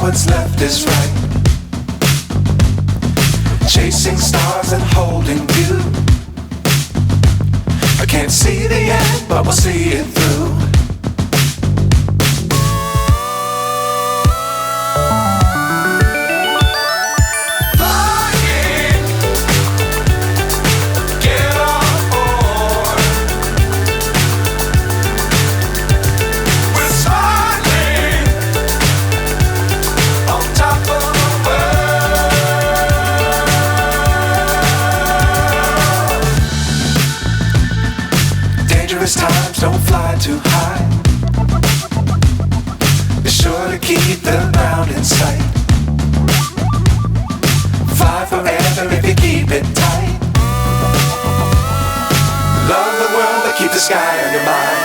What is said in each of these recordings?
what's left is right. Chasing stars and holding you. I can't see the end, but we'll see it through. Times don't fly too high. Be sure to keep the ground in sight. Fly forever if you keep it tight. Love the world but keep the sky on your mind.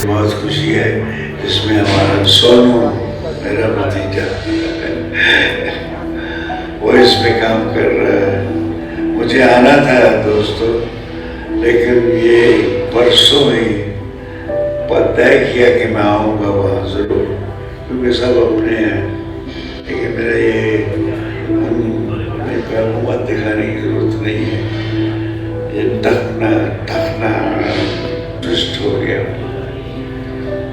बहुत खुशी है जिसमें हमारा सोनू मेरा भतीजा वो इसमें काम कर रहा है। मुझे आना था दोस्तों, लेकिन ये परसों ही तय किया कि मैं आऊँगा वहाँ ज़रूर, क्योंकि सब अपने हैं। लेकिन मेरा ये मुँह दिखाने की जरूरत नहीं है। ये थकना दुष्ट हो गया।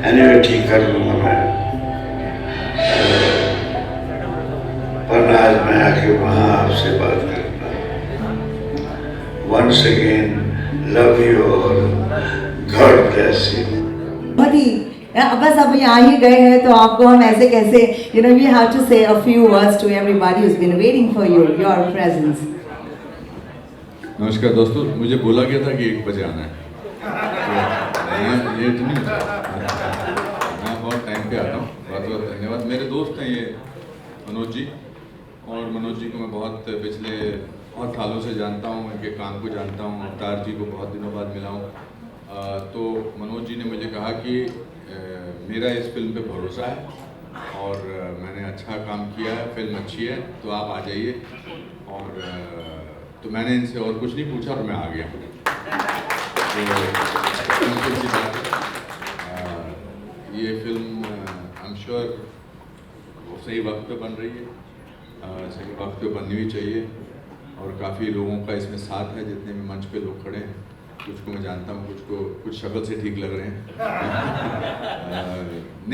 एनीवे ठीक कर लूँगा मैं, पर आज मैं आके वहाँ आपसे बात करना। Once again, love you all. God bless you. बहुत ही बस अब यहाँ ही गए हैं तो आपको हम ऐसे कैसे we have to say a few words to everybody who's been waiting for you, your presence. नमस्कार दोस्तों, मुझे बोला गया था कि 1 बजे आना है। ये तो नहीं, मैं बहुत टाइम पे आता हूँ। बहुत बहुत धन्यवाद। मेरे दोस्त हैं ये मनोज जी, और मनोज जी को मैं पिछले बहुत सालों से जानता हूँ, इनके काम को जानता हूँ। अवतार जी को बहुत दिनों बाद मिला हूँ। तो मनोज जी ने मुझे कहा कि मेरा इस फिल्म पे भरोसा है और मैंने अच्छा काम किया है, फिल्म अच्छी है, तो आप आ जाइए। और तो मैंने इनसे और कुछ नहीं पूछा और मैं आ गया। तो ये फिल्म आई एम श्योर वो सही वक्त पे बन रही है, सही वक्त पे बननी भी चाहिए। और काफ़ी लोगों का इसमें साथ है, जितने भी मंच पे लोग खड़े हैं। कुछ को मैं जानता हूँ, कुछ शक्ल से ठीक लग रहे हैं,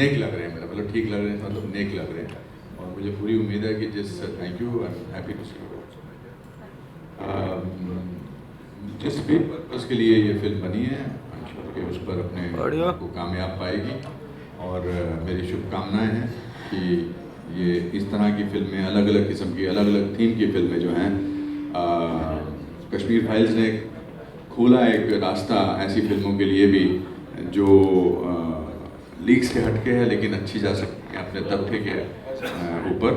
नेक लग रहे हैं, मेरा मतलब ठीक लग रहे हैं, मतलब नेक लग रहे हैं। और मुझे पूरी उम्मीद है कि thank you, I am happy to see you. जिस भी पर्पज़ के लिए ये फिल्म बनी है, कि उस पर अपने को कामयाब पाएगी। और मेरी शुभकामनाएं हैं कि ये इस तरह की फिल्में, अलग अलग किस्म की, अलग अलग थीम की फिल्में जो हैं, कश्मीर फाइल्स ने खोला एक रास्ता ऐसी फिल्मों के लिए भी जो लीक से हटके है लेकिन अच्छी जा सकती है अपने तथ्य के ऊपर।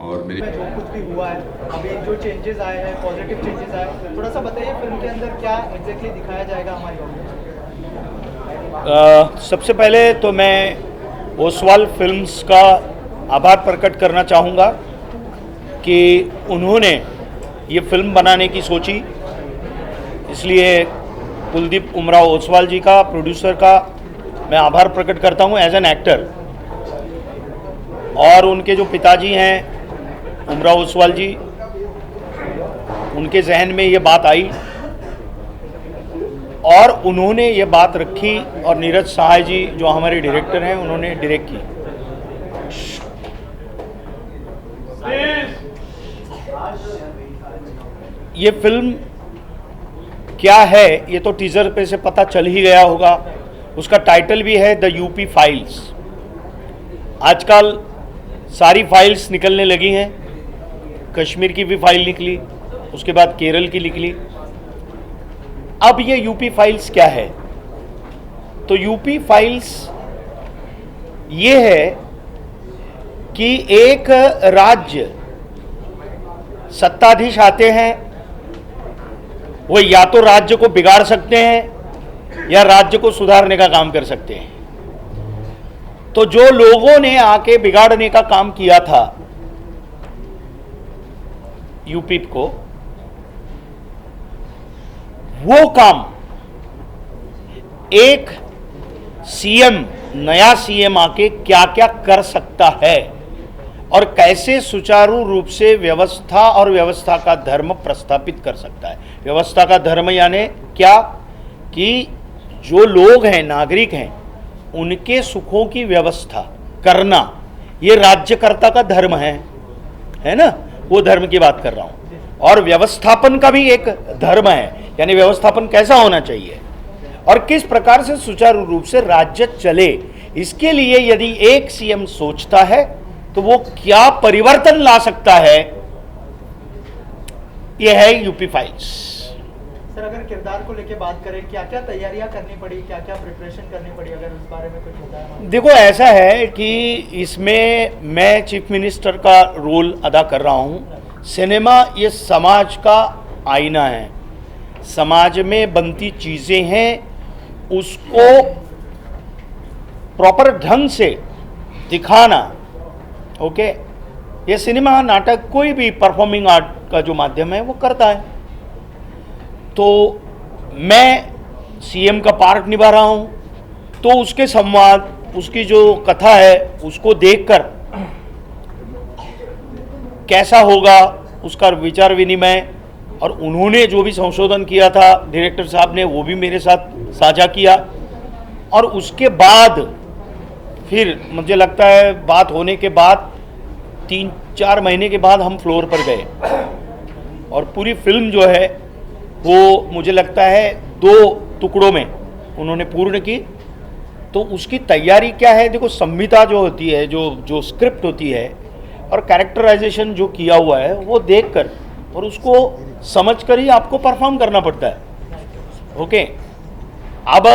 और मेरी जो कुछ भी हुआ है अभी, जो चेंजेस आए हैं, पॉजिटिव चेंजेस आए, थोड़ा सा बताइए फिल्म के अंदर क्या एग्जैक्टली दिखाया जाएगा हमारी ऑडियंस। सबसे पहले तो मैं ओसवाल फिल्म्स का आभार प्रकट करना चाहूँगा कि उन्होंने ये फिल्म बनाने की सोची। इसलिए कुलदीप उमराव ओसवाल जी का, प्रोड्यूसर का मैं आभार प्रकट करता हूँ एज एन एक्टर। और उनके जो पिताजी हैं उमराव ओसवाल जी, उनके जहन में ये बात आई और उन्होंने ये बात रखी और नीरज सहाय जी जो हमारे डायरेक्टर हैं उन्होंने डायरेक्ट की। ये फिल्म क्या है ये तो टीजर पे से पता चल ही गया होगा। उसका टाइटल भी है द यूपी फाइल्स। आजकल सारी फाइल्स निकलने लगी हैं, कश्मीर की भी फाइल निकली, उसके बाद केरल की निकली, अब ये यूपी फाइल्स क्या है? तो यूपी फाइल्स ये है कि एक राज्य सत्ताधीश आते हैं, वो या तो राज्य को बिगाड़ सकते हैं या राज्य को सुधारने का काम कर सकते हैं। तो जो लोगों ने आके बिगाड़ने का काम किया था यूपी को, वो काम एक सीएम, नया सीएम आके क्या क्या कर सकता है और कैसे सुचारू रूप से व्यवस्था और व्यवस्था का धर्म प्रस्थापित कर सकता है। व्यवस्था का धर्म यानी क्या कि जो लोग हैं, नागरिक हैं, उनके सुखों की व्यवस्था करना ये राज्यकर्ता का धर्म है ना, वो धर्म की बात कर रहा हूं। और व्यवस्थापन का भी एक धर्म है, यानी व्यवस्थापन कैसा होना चाहिए और किस प्रकार से सुचारू रूप से राज्य चले। इसके लिए यदि एक सीएम सोचता है तो वो क्या परिवर्तन ला सकता है, ये है यूपी फाइल्स। सर अगर किरदार को लेके बात करें, क्या क्या तैयारियां करनी पड़ी, क्या क्या प्रिपरेशन करनी पड़ी, अगर उस बारे में कुछ बताया? देखो ऐसा है कि इसमें मैं चीफ मिनिस्टर का रोल अदा कर रहा हूँ। सिनेमा ये समाज का आईना है, समाज में बनती चीज़ें हैं, उसको प्रॉपर ढंग से दिखाना। ओके, ये सिनेमा, नाटक, कोई भी परफॉर्मिंग आर्ट का जो माध्यम है वो करता है। तो मैं सीएम का पार्ट निभा रहा हूँ, तो उसके संवाद, उसकी जो कथा है उसको देखकर कैसा होगा उसका विचार विनिमय, और उन्होंने जो भी संशोधन किया था डायरेक्टर साहब ने वो भी मेरे साथ साझा किया। और उसके बाद फिर मुझे लगता है बात होने के बाद 3-4 महीने के बाद हम फ्लोर पर गए और पूरी फिल्म जो है वो मुझे लगता है 2 टुकड़ों में उन्होंने पूर्ण की। तो उसकी तैयारी क्या है? देखो, संहिता जो होती है, जो स्क्रिप्ट होती है और कैरेक्टराइजेशन जो किया हुआ है वो देखकर और उसको समझकर ही आपको परफॉर्म करना पड़ता है। ओके, अब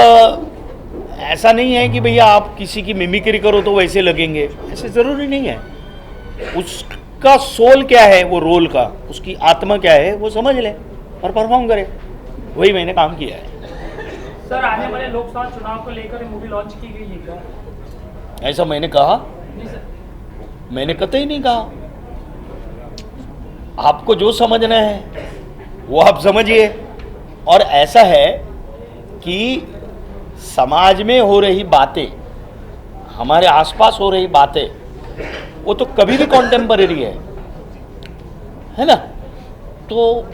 ऐसा नहीं है कि भैया आप किसी की मिमिक्री करो तो वैसे लगेंगे, ऐसे ज़रूरी नहीं है। उसका सोल क्या है, वो रोल का, उसकी आत्मा क्या है, वो समझ ले और परफॉर्म करे। वही मैंने काम किया है। सर आने वाले लोकसभा चुनाव को लेकर मूवी लॉन्च की गई है क्या? ऐसा मैंने कहा? नहीं सर। मैंने कतई नहीं कहा। आपको जो समझना है वो आप समझिए। और ऐसा है कि समाज में हो रही बातें, हमारे आसपास हो रही बातें, वो तो कभी भी कॉन्टेम्परेरी है ना। तो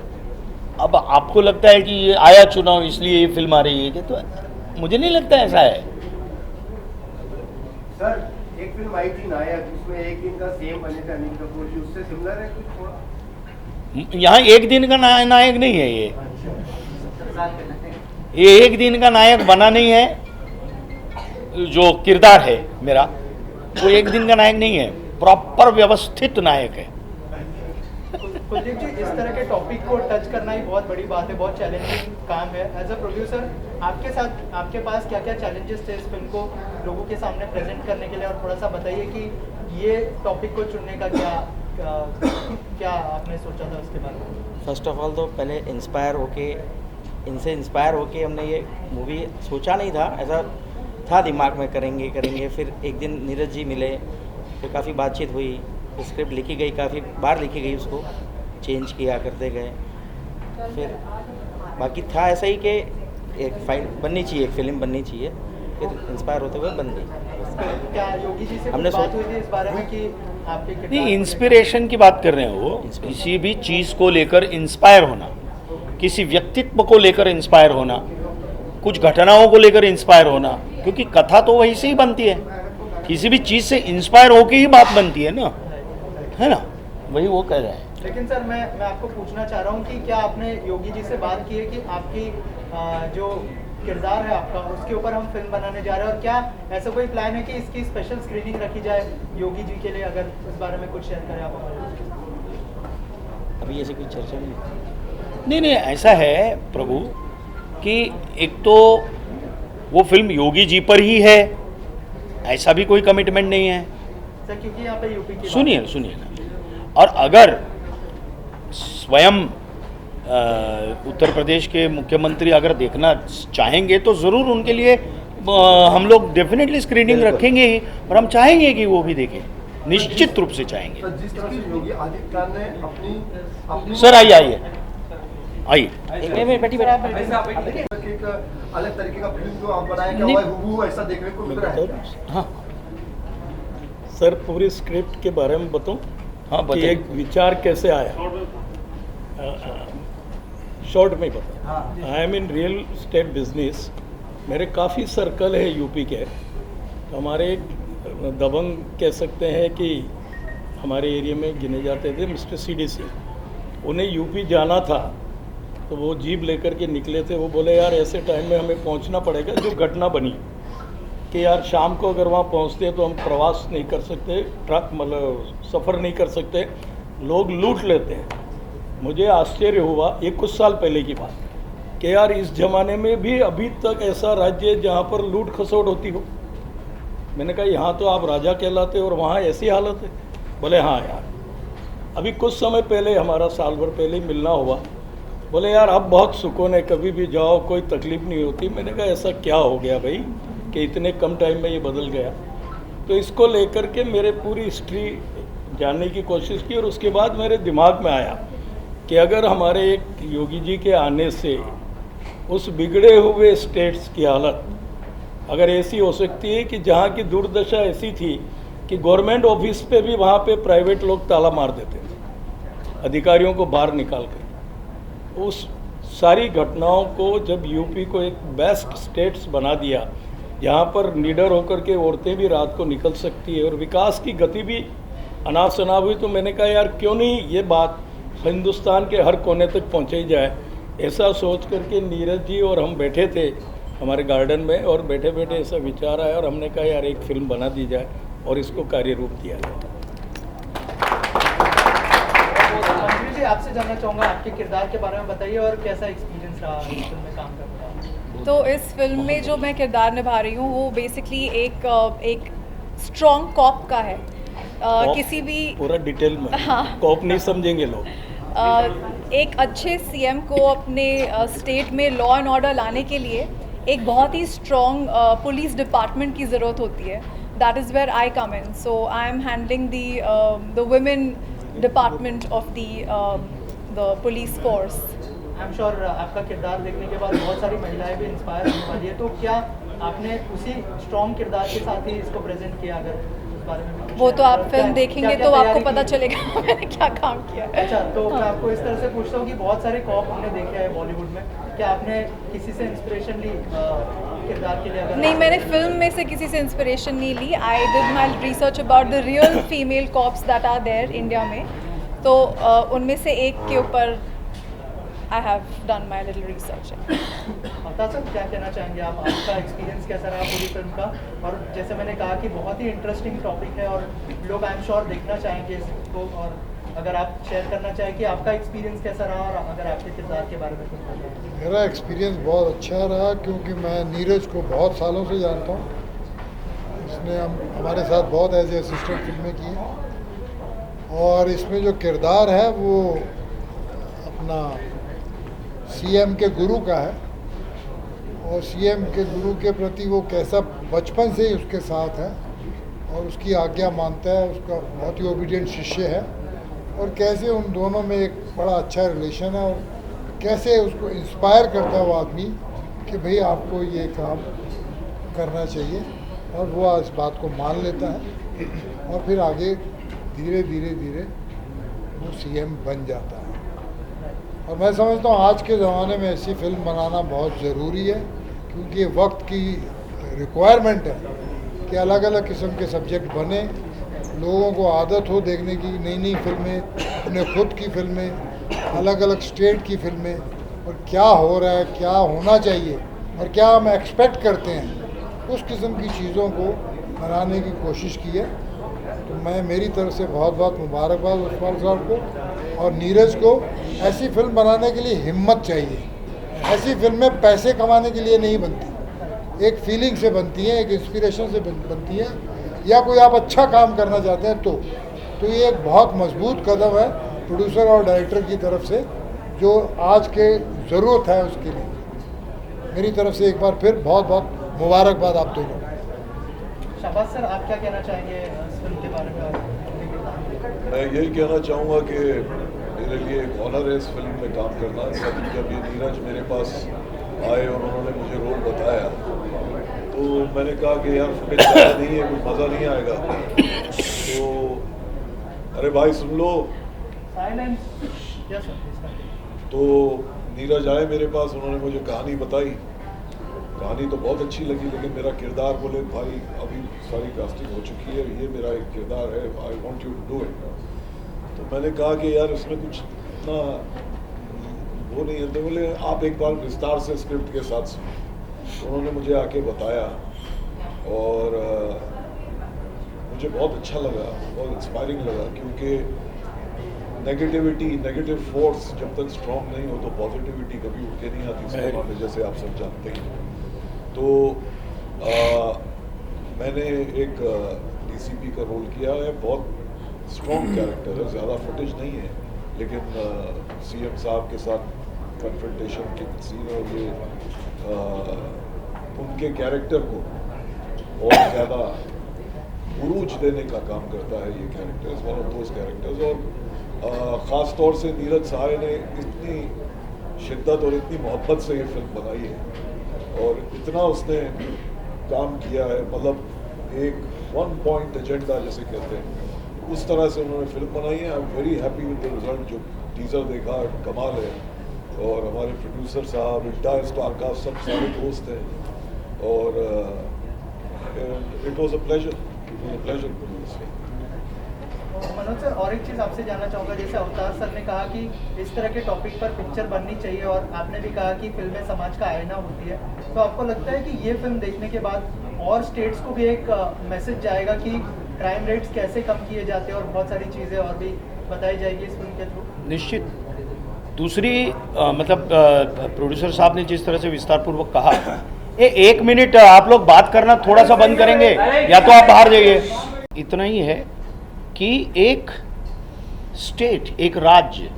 अब आपको लगता है कि ये आया चुनाव इसलिए ये फिल्म आ रही है कि, तो मुझे नहीं लगता ऐसा है। सर एक फिल्म आई थी नायक, जिसमें एक दिन का सीएम बने थे अनिल कपूर जी, उससे सिमिलर है कुछ थोड़ा? यहाँ एक दिन का नायक नहीं है ये एक दिन का नायक बना नहीं है। जो किरदार है मेरा वो एक दिन का नायक नहीं है, प्रॉपर व्यवस्थित नायक है। कुलदीप जी, इस तरह के टॉपिक को टच करना ही बहुत बड़ी बात है, बहुत चैलेंजिंग काम है। एज अ प्रोड्यूसर आपके साथ, आपके पास क्या क्या चैलेंजेस थे इस फिल्म को लोगों के सामने प्रेजेंट करने के लिए, और थोड़ा सा बताइए कि ये टॉपिक को चुनने का क्या आपने सोचा था उसके बारे में? फर्स्ट ऑफ ऑल तो पहले इनसे इंस्पायर होके हमने ये मूवी सोचा नहीं था, ऐसा था दिमाग में करेंगे। फिर एक दिन नीरज जी मिले, फिर काफ़ी बातचीत हुई, स्क्रिप्ट लिखी गई, काफ़ी बार लिखी गई, उसको चेंज किया करते गए। फिर बाकी था ऐसा ही कि एक फाइल बननी चाहिए, एक फिल्म बननी चाहिए, फिर इंस्पायर होते हुए बन गई। क्या योगी जी से हमने बात हुई थी इस बारे में कि आपके किरदार नहीं, को इंस्पिरेशन की बात कर रहे हैं वो, किसी भी चीज़ को लेकर इंस्पायर होना, किसी व्यक्तित्व को लेकर इंस्पायर होना, कुछ घटनाओं को लेकर इंस्पायर होना, क्योंकि कथा तो वही से ही बनती है, किसी भी चीज़ से इंस्पायर होकर ही बात बनती है ना, है ना, वही वो कह रहे हैं। लेकिन सर मैं आपको पूछना चाह रहा हूँ कि क्या आपने योगी जी से बात की है कि आपकी जो किरदार है आपका उसके ऊपर हम फिल्म बनाने जा रहे हैं, और क्या ऐसा कोई प्लान है कि इसकी स्पेशल स्क्रीनिंग रखी जाए योगी जी के लिए? अगर इस बारे में कुछ शेयर करें आप हमारे। अभी ऐसी कोई चर्चा नहीं। नहीं, ऐसा है प्रभु कि एक तो वो फिल्म योगी जी पर ही है, ऐसा भी कोई कमिटमेंट नहीं है। सर क्योंकि यहाँ पे यूपी की सुनिए ना, और अगर स्वयं उत्तर प्रदेश के मुख्यमंत्री अगर देखना चाहेंगे तो ज़रूर उनके लिए हम लोग डेफिनेटली स्क्रीनिंग रखेंगे ही, और हम चाहेंगे कि वो भी देखें, निश्चित रूप से चाहेंगे। जिस तरह से योगी आदित्यनाथ ने अपनी सर आइए बैठी एक अलग तरीके का फिल्म जो आप बनाए, क्या हुआ हुबहू ऐसा देखने को मिल रहा है? हाँ सर, पूरी स्क्रिप्ट के बारे में बताऊं? हाँ कि बताइए। एक विचार कैसे आया, शॉर्ट में बता। I am in real estate business, मेरे काफ़ी सर्कल है यूपी के, हमारे एक दबंग कह सकते हैं कि हमारे एरिया में गिने जाते थे मिस्टर CDC, उन्हें यूपी जाना था तो वो जीप लेकर के निकले थे। वो बोले यार ऐसे टाइम में हमें पहुंचना पड़ेगा, जो घटना बनी कि यार शाम को अगर वहाँ पहुँचते तो हम प्रवास नहीं कर सकते, ट्रक मतलब सफ़र नहीं कर सकते, लोग लूट लेते हैं। मुझे आश्चर्य हुआ, ये कुछ साल पहले की बात, कि यार इस ज़माने में भी अभी तक ऐसा राज्य है जहाँ पर लूट खसोट होती हो। मैंने कहा यहाँ तो आप राजा कहलाते और वहाँ ऐसी हालत है। बोले हाँ यार, अभी कुछ समय पहले हमारा साल भर पहले ही मिलना हुआ, बोले यार अब बहुत सुकून है, कभी भी जाओ कोई तकलीफ़ नहीं होती। मैंने कहा ऐसा क्या हो गया भाई कि इतने कम टाइम में ये बदल गया? तो इसको लेकर के मेरे पूरी हिस्ट्री जानने की कोशिश की, और उसके बाद मेरे दिमाग में आया कि अगर हमारे एक योगी जी के आने से उस बिगड़े हुए स्टेट्स की हालत अगर ऐसी हो सकती है कि जहाँ की दुर्दशा ऐसी थी कि गवर्नमेंट ऑफिस पे भी वहाँ पे प्राइवेट लोग ताला मार देते थे अधिकारियों को बाहर निकाल कर, उस सारी घटनाओं को जब यूपी को एक बेस्ट स्टेट्स बना दिया जहाँ पर निडर होकर के औरतें भी रात को निकल सकती है और विकास की गति भी अनाप शनाप हुई, तो मैंने कहा यार क्यों नहीं ये बात हिंदुस्तान के हर कोने तक पहुँचाई जाए। ऐसा सोच करके नीरज जी और हम बैठे थे हमारे गार्डन में, और बैठे बैठे ऐसा विचार आया और हमने कहा यार एक फिल्म बना दी जाए और इसको कार्य रूप दिया जाए। मंजू जी आपसे जानना चाहूँगा, आपके किरदार के बारे में बताइए और कैसा एक्सपीरियंस रहा इस फिल्म में काम करने का? तो इस फिल्म में जो मैं किरदार निभा रही हूँ वो बेसिकली एक स्ट्रॉन्ग कॉप का है। किसी भी पूरा डिटेल में हाँ। कॉप नहीं समझेंगे लोग। एक अच्छे CM को अपने स्टेट में लॉ एंड ऑर्डर लाने के लिए एक बहुत ही स्ट्रॉन्ग पुलिस डिपार्टमेंट की ज़रूरत होती है। That is where I come in. So I am handling the women department of the police force. I am sure आपका किरदार देखने के बाद बहुत सारी महिलाएं भी इंस्पायर होने वाली है, तो क्या आपने उसी स्ट्रॉन्ग किरदार के साथ ही इसको प्रेजेंट किया? अगर उस बारे में वो तो आप फिल्म देखेंगे तो आपको पता चलेगा मैंने क्या काम किया है। अच्छा, तो मैं आपको इस तरह से पूछता हूँ कि बहुत सारे कॉप हमने देखे हैं बॉलीवुड में, क्या आपने किसी से इंस्पिरेशन ली किरदार के लिए? अगर नहीं, मैंने फिल्म में से किसी से इंस्पिरेशन नहीं ली। I did my research about the real female cops that are there India में, तो उनमें से एक के ऊपर I have done my little research. Sir क्या कहना चाहेंगे आप, आपका एक्सपीरियंस कैसा रहा पूरी फिल्म का? और जैसे मैंने कहा कि बहुत ही इंटरेस्टिंग टॉपिक है और लोग आई एम श्योर देखना चाहेंगे इसको, और अगर आप शेयर करना चाहें कि आपका एक्सपीरियंस कैसा रहा और अगर आपके किरदार के बारे में कुछ बताएं। मेरा एक्सपीरियंस बहुत अच्छा रहा क्योंकि मैं नीरज को बहुत सालों से जानता हूँ। उसने हमारे साथ बहुत एज ए असिस्टेंट फिल्में की हैं, और इसमें जो किरदार है वो अपना CM के गुरु का है, और CM के गुरु के प्रति वो कैसा बचपन से ही उसके साथ है और उसकी आज्ञा मानता है, उसका बहुत ही ओबीडियंट शिष्य है, और कैसे उन दोनों में एक बड़ा अच्छा रिलेशन है, और कैसे उसको इंस्पायर करता है वो आदमी कि भाई आपको ये काम करना चाहिए, और वो इस बात को मान लेता है और फिर आगे धीरे धीरे धीरे वो सीएम बन जाता है। और मैं समझता हूँ आज के ज़माने में ऐसी फिल्म बनाना बहुत ज़रूरी है, क्योंकि ये वक्त की रिक्वायरमेंट है कि अलग अलग किस्म के सब्जेक्ट बने, लोगों को आदत हो देखने की नई नई फिल्में, अपने खुद की फिल्में, अलग अलग स्टेट की फिल्में, और क्या हो रहा है, क्या होना चाहिए और क्या हम एक्सपेक्ट करते हैं, उस किस्म की चीज़ों को बनाने की कोशिश की है। तो मैं मेरी तरफ से बहुत बहुत मुबारकबाद उस्मान साहब को और नीरज को। ऐसी फिल्म बनाने के लिए हिम्मत चाहिए। ऐसी फिल्में पैसे कमाने के लिए नहीं बनती, एक फीलिंग से बनती हैं, एक इंस्पिरेशन से बनती हैं, या कोई आप अच्छा काम करना चाहते हैं तो ये एक बहुत मजबूत कदम है प्रोड्यूसर और डायरेक्टर की तरफ से, जो आज के ज़रूरत है उसके लिए। मेरी तरफ से एक बार फिर बहुत बहुत मुबारकबाद आप दोनों। शाबाश सर, आप क्या कहना चाहेंगे इस फिल्म के बारे में? मैं यही कहना चाहूँगा कि मेरे लिए एक ऑनर है इस फिल्म में काम करना। जब ये नीरज मेरे पास आए और उन्होंने मुझे रोल बताया तो मैंने कहा कि यार फुटेज ज़्यादा नहीं है, कुछ मज़ा नहीं आएगा। तो अरे भाई सुन लो, तो नीरज आए मेरे पास, उन्होंने मुझे कहानी बताई। कहानी तो बहुत अच्छी लगी, लेकिन मेरा किरदार, बोले भाई अभी सारी कास्टिंग हो चुकी है, ये मेरा एक किरदार है, I want you to do it. तो मैंने कहा कि यार इसमें कुछ इतना वो नहीं है। तो बोले आप एक बार विस्तार से स्क्रिप्ट के साथ सुनो। तो उन्होंने मुझे आके बताया और मुझे बहुत अच्छा लगा, बहुत इंस्पायरिंग लगा, क्योंकि नेगेटिव फोर्स जब तक स्ट्रॉन्ग नहीं हो तो पॉजिटिविटी कभी उठ के नहीं आती सिनेमा में, जैसे आप सब जानते हैं। तो मैंने एक डीसीपी का रोल किया है, बहुत स्ट्रॉन्ग कैरेक्टर है, ज़्यादा फुटेज नहीं है, लेकिन सीएम साहब के साथ कन्फ्रंटेशन के सीन और ये उनके कैरेक्टर को और ज़्यादा उरूज देने का काम करता है ये characters, one of those characters. और ख़ास तौर से नीरज साहब ने इतनी शिद्दत और इतनी मोहब्बत से ये फिल्म बनाई है और इतना उसने काम किया है, मतलब एक 1 पॉइंट एजेंडा जैसे कहते हैं, उस तरह से उन्होंने फिल्म बनाई है। I am very happy with the result. जो टीज़र देखा कमाल है, और हमारे प्रोड्यूसर साहब, इंटायर स्टार कास्ट, सब सारे दोस्त हैं, और it was a pleasure to do this film. Manoj sir, और एक चीज़ आपसे जानना चाहूँगा, जैसे अवतार सर ने कहा कि इस तरह के टॉपिक पर पिक्चर बननी चाहिए, और आपने भी कहा कि फिल्में समाज का आईना होती है, तो आपको लगता है कि ये फिल्म देखने के बाद और स्टेट्स को भी एक मैसेज जाएगा कि क्राइम रेट्स कैसे कम किए जाते हैं, और बहुत सारी चीज़ें और भी बताई जाएगी इस फिल्म के थ्रू? निश्चित। दूसरी मतलब प्रोड्यूसर साहब ने जिस तरह से विस्तारपूर्वक कहा, एक मिनट आप लोग बात करना थोड़ा सा बंद करेंगे या तो आप बाहर जाइए। इतना ही है कि एक स्टेट, एक राज्य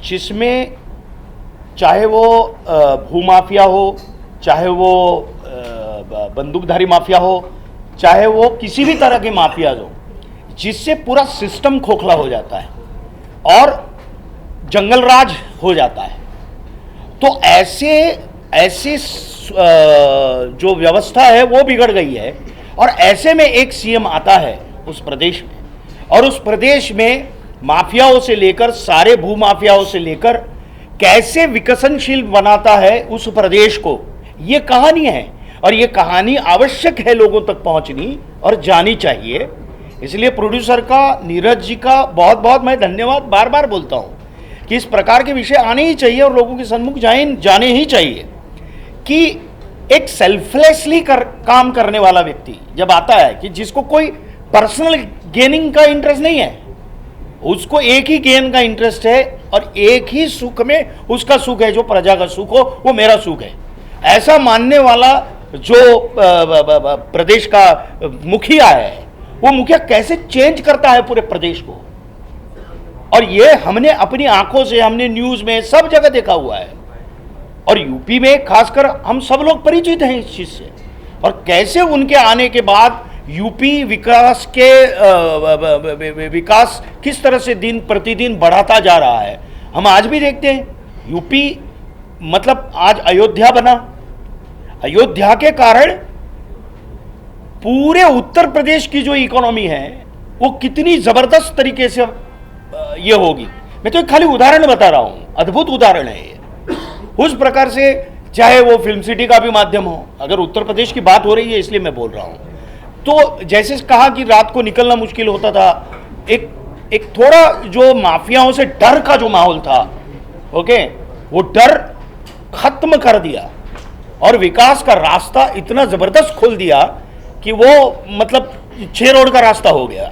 जिसमें चाहे वो भूमाफिया हो, चाहे वो बंदूकधारी माफिया हो, चाहे वो किसी भी तरह के माफियाज हो, जिससे पूरा सिस्टम खोखला हो जाता है और जंगल राज हो जाता है, तो ऐसे जो व्यवस्था है वो बिगड़ गई है। और ऐसे में एक सीएम आता है उस प्रदेश में, और उस प्रदेश में माफियाओं से लेकर, सारे भूमाफियाओं से लेकर कैसे विकसनशील बनाता है उस प्रदेश को, ये कहानी है। और ये कहानी आवश्यक है लोगों तक पहुंचनी और जानी चाहिए। इसलिए प्रोड्यूसर का, नीरज जी का बहुत बहुत मैं धन्यवाद बार बार बोलता हूं कि इस प्रकार के विषय आने ही चाहिए और लोगों के सन्मुख जाने ही चाहिए। कि एक सेल्फलेसली काम करने वाला व्यक्ति जब आता है, कि जिसको कोई पर्सनल गेनिंग का इंटरेस्ट नहीं है, उसको एक ही गेन का इंटरेस्ट है और एक ही सुख में उसका सुख है, जो प्रजा का सुख हो वो मेरा सुख है, ऐसा मानने वाला जो प्रदेश का मुखिया है, वो मुखिया कैसे चेंज करता है पूरे प्रदेश को। और ये हमने अपनी आंखों से, हमने न्यूज में सब जगह देखा हुआ है, और यूपी में खासकर हम सब लोग परिचित हैं इस चीज से। और कैसे उनके आने के बाद यूपी विकास किस तरह से दिन प्रतिदिन बढ़ाता जा रहा है, हम आज भी देखते हैं। यूपी मतलब आज अयोध्या बना, अयोध्या के कारण पूरे उत्तर प्रदेश की जो इकोनॉमी है वो कितनी ज़बरदस्त तरीके से ये होगी। मैं तो एक खाली उदाहरण बता रहा हूँ, अद्भुत उदाहरण है ये। उस प्रकार से चाहे वो फिल्म सिटी का भी माध्यम हो, अगर उत्तर प्रदेश की बात हो रही है इसलिए मैं बोल रहा हूँ, तो जैसे कहा कि रात को निकलना मुश्किल होता था, एक थोड़ा जो माफियाओं से डर का जो माहौल था, ओके, वो डर खत्म कर दिया और विकास का रास्ता इतना ज़बरदस्त खोल दिया कि वो मतलब 6 रोड का रास्ता हो गया।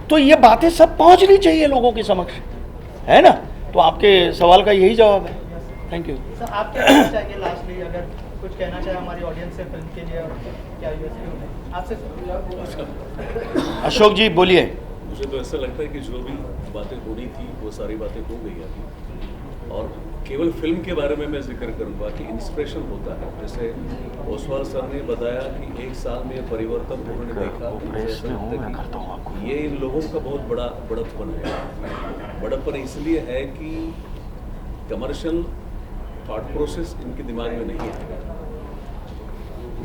तो ये बातें सब पहुंचनी चाहिए लोगों के समक्ष, है ना। तो आपके सवाल का यही जवाब है। Thank you sir. आप क्या कहना चाहिए लास्टली, अगर कुछ कहना चाहे हमारी ऑडियंस से फिल्म के लिए, और क्या यूएसपी आपसे? अशोक जी बोलिए। मुझे तो ऐसा लगता है कि जो भी बातें होनी थी वो सारी बातें हो गई अभी, और केवल फिल्म के बारे में मैं जिक्र करूंगा कि इंस्पिरेशन होता है। जैसे ओसवाल सर ने बताया कि 1 साल में परिवर्तन उन्होंने देखा, कि ये इन लोगों का बहुत बड़ा बड़प्पन है। बड़प्पन इसलिए है कि कमर्शियल थॉट प्रोसेस इनके दिमाग में नहीं है।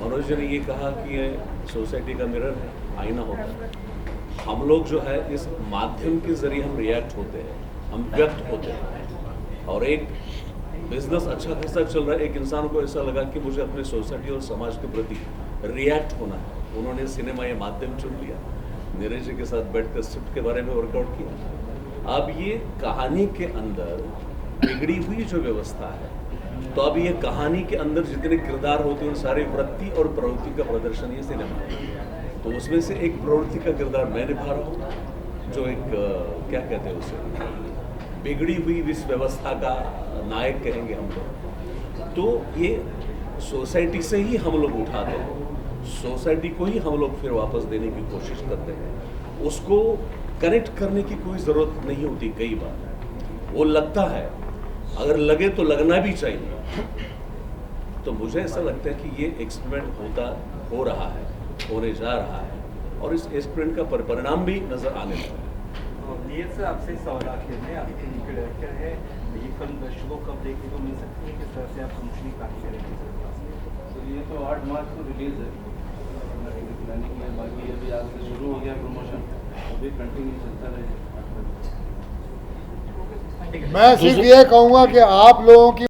मनोज जी ने ये कहा कि ये सोसाइटी का मिरर है, आईना होता है। हम लोग जो है इस माध्यम के जरिए हम रिएक्ट होते हैं, हम व्यक्त होते हैं। और एक बिजनेस अच्छा खासा चल रहा है, एक इंसान को ऐसा लगा कि मुझे अपने सोसाइटी और समाज के प्रति रिएक्ट होना है, उन्होंने सिनेमा ये माध्यम चुन लिया। नीरज जी के साथ बैठकर स्क्रिप्ट के बारे में वर्कआउट किया। अब ये कहानी के अंदर बिगड़ी हुई जो व्यवस्था है, तो अब ये कहानी के अंदर जितने किरदार होते हैं उन सारी वृत्ति और प्रवृत्ति का प्रदर्शन ये सिनेमा है। तो उसमें से एक प्रवृत्ति का किरदार मैं निभा रहा हूँ, जो एक क्या कहते हैं उसे, बिगड़ी हुई इस व्यवस्था का नायक कहेंगे हम लोग। तो ये सोसाइटी से ही हम लोग उठाते हैं, सोसाइटी को ही हम लोग फिर वापस देने की कोशिश करते हैं। उसको कनेक्ट करने की कोई ज़रूरत नहीं होती। कई बार वो लगता है, अगर लगे तो लगना भी चाहिए। तो मुझे ऐसा लगता है कि ये एक्सपेरिमेंट हो रहा है, होने जा रहा है, और इस एक्सपेरिमेंट का परिणाम भी नजर आने लगा है। नीरज सर, आपसे सवाल आखिर में, आपके नीचे डायरेक्टर है, ये फिल्म दर्शकों को कब देखने को मिल सकती है, किस तरह से आप कमिश्निंग कार्य करेंगे? तो ये तो 8 मार्च को रिलीज है, बाकी अभी आज से शुरू हो गया प्रमोशन, अभी कंटिन्यू चलता रहेगा। मैं सिर्फ ये कहूँगा कि आप लोगों की